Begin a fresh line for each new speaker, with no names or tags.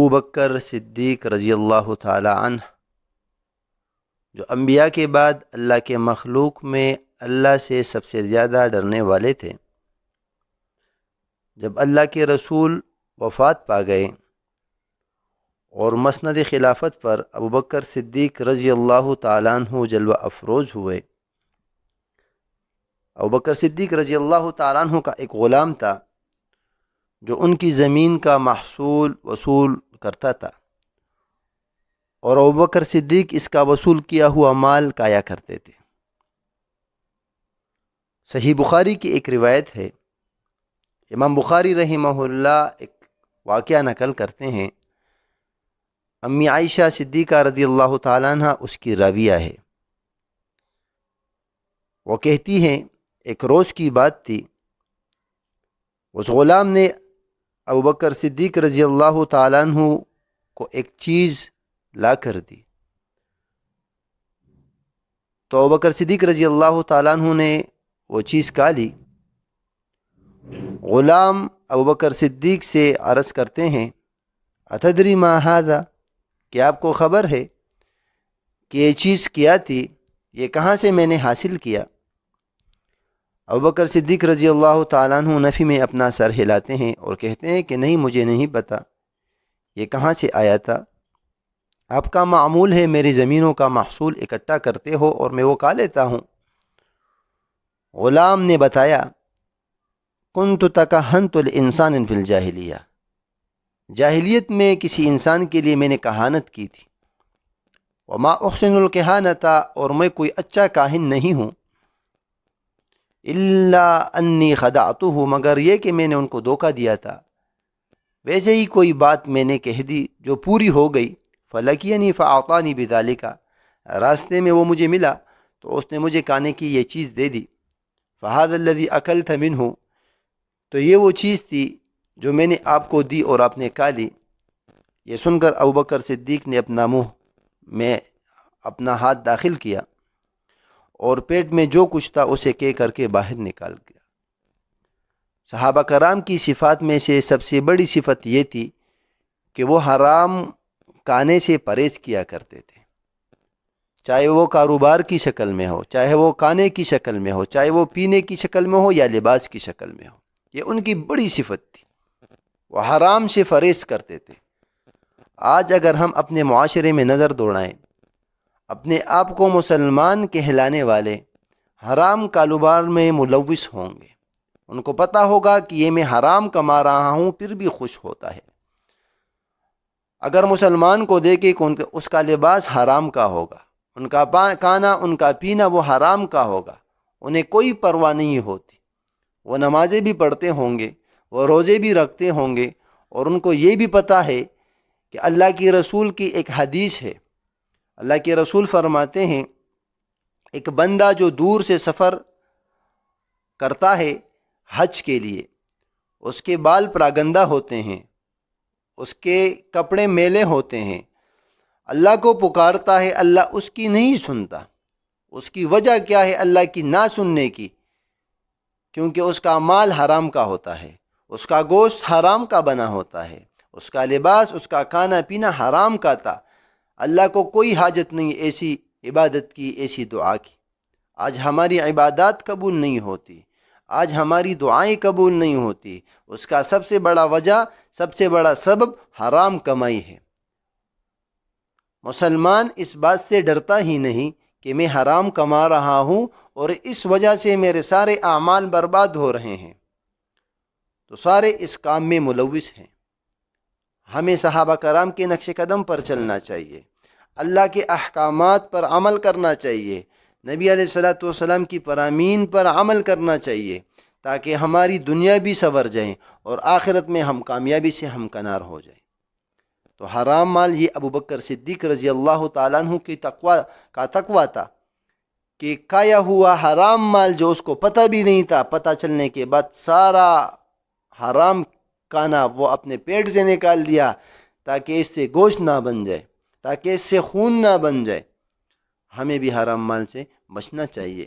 ابو بکر صدیق رضی اللہ تعالی عنہ جو انبیاء کے بعد اللہ کے مخلوق میں اللہ سے سب سے زیادہ ڈرنے والے تھے، جب اللہ کے رسول وفات پا گئے اور مسند خلافت پر ابو بکر صدیق رضی اللہ تعالیٰ عنہ جلوہ افروز ہوئے، ابو بکر صدیق رضی اللہ تعالیٰ عنہ کا ایک غلام تھا جو ان کی زمین کا محصول وصول کرتا تھا، اور ابو بکر صدیق اس کا وصول کیا ہوا مال کھایا کرتے تھے۔ صحیح بخاری کی ایک روایت ہے، امام بخاری رحمہ اللہ ایک واقعہ نقل کرتے ہیں، امی عائشہ صدیقہ رضی اللہ تعالیٰ عنہ اس کی راویہ ہے۔ وہ کہتی ہیں ایک روز کی بات تھی، اس غلام نے ابو بکر صدیق رضی اللہ تعالیٰ عنہ کو ایک چیز لا کر دی، تو ابو بکر صدیق رضی اللہ تعالیٰ عنہ نے وہ چیز کھا لی۔ غلام ابو بکر صدیق سے عرض کرتے ہیں، اتدری ما ھذا، کیا آپ کو خبر ہے کہ یہ چیز کیا تھی، یہ کہاں سے میں نے حاصل کیا؟ ابو بکر صدیق رضی اللہ تعالیٰ عنہ نفی میں اپنا سر ہلاتے ہیں اور کہتے ہیں کہ نہیں، مجھے نہیں پتا یہ کہاں سے آیا تھا، آپ کا معمول ہے میری زمینوں کا محصول اکٹھا کرتے ہو اور میں وہ کھا لیتا ہوں۔ غلام نے بتایا، کنت تکہنت الانسان فی الجاہلیہ، جاہلیت میں کسی انسان کے لیے میں نے کہانت کی تھی، وما احسن الکہانۃ، اور میں کوئی اچھا کاہن نہیں ہوں، الا انی خدعتہ، مگر یہ کہ میں نے ان کو دھوکہ دیا تھا۔ ویسے ہی کوئی بات میں نے کہہ دی جو پوری ہو گئی، فلقینی فاعطانی بذالک، راستے میں وہ مجھے ملا تو اس نے مجھے کھانے کی یہ چیز دے دی، فہذا الذی اکلت منہ، تو یہ وہ چیز تھی جو میں نے آپ کو دی اور آپ نے کھا لی۔ یہ سن کر ابو بکر صدیق نے اپنا منہ میں اپنا ہاتھ داخل کیا اور پیٹ میں جو کچھ تھا اسے کہہ کر کے باہر نکال گیا۔ صحابہ کرام کی صفات میں سے سب سے بڑی صفت یہ تھی کہ وہ حرام کھانے سے پرہیز کیا کرتے تھے، چاہے وہ کاروبار کی شکل میں ہو، چاہے وہ کھانے کی شکل میں ہو، چاہے وہ پینے کی شکل میں ہو یا لباس کی شکل میں ہو، یہ ان کی بڑی صفت تھی، وہ حرام سے پرہیز کرتے تھے۔ آج اگر ہم اپنے معاشرے میں نظر دوڑائیں، اپنے آپ کو مسلمان کہلانے والے حرام کاروبار میں ملوث ہوں گے، ان کو پتہ ہوگا کہ یہ میں حرام کما رہا ہوں، پھر بھی خوش ہوتا ہے۔ اگر مسلمان کو دیکھے کہ اس کا لباس حرام کا ہوگا، ان کا کھانا ان کا پینا وہ حرام کا ہوگا، انہیں کوئی پرواہ نہیں ہوتی، وہ نمازیں بھی پڑھتے ہوں گے، وہ روزے بھی رکھتے ہوں گے، اور ان کو یہ بھی پتہ ہے کہ اللہ کی رسول کی ایک حدیث ہے، اللہ کے رسول فرماتے ہیں ایک بندہ جو دور سے سفر کرتا ہے حج کے لیے، اس کے بال پراگندہ ہوتے ہیں، اس کے کپڑے میلے ہوتے ہیں، اللہ کو پکارتا ہے، اللہ اس کی نہیں سنتا۔ اس کی وجہ کیا ہے اللہ کی نہ سننے کی؟ کیونکہ اس کا مال حرام کا ہوتا ہے، اس کا گوشت حرام کا بنا ہوتا ہے، اس کا لباس، اس کا کھانا پینا حرام کا تھا۔ اللہ کو کوئی حاجت نہیں ایسی عبادت کی، ایسی دعا کی۔ آج ہماری عبادات قبول نہیں ہوتی، آج ہماری دعائیں قبول نہیں ہوتی، اس کا سب سے بڑا وجہ، سب سے بڑا سبب حرام کمائی ہے۔ مسلمان اس بات سے ڈرتا ہی نہیں کہ میں حرام کما رہا ہوں اور اس وجہ سے میرے سارے اعمال برباد ہو رہے ہیں، تو سارے اس کام میں ملوث ہیں۔ ہمیں صحابہ کرام کے نقش قدم پر چلنا چاہیے، اللہ کے احکامات پر عمل کرنا چاہیے، نبی علیہ الصلوۃ والسلام کی فرامین پر عمل کرنا چاہیے، تاکہ ہماری دنیا بھی سنور جائیں اور آخرت میں ہم کامیابی سے ہمکنار ہو جائیں۔ تو حرام مال، یہ ابو بکر صدیق رضی اللہ تعالیٰ عنہ کی تقوی تھا کہ کھایا ہوا حرام مال جو اس کو پتہ بھی نہیں تھا، پتہ چلنے کے بعد سارا حرام کھانا وہ اپنے پیٹ سے نکال دیا تاکہ اس سے گوشت نہ بن جائے، تاکہ اس سے خون نہ بن جائے۔ ہمیں بھی حرام مال سے بچنا چاہیے۔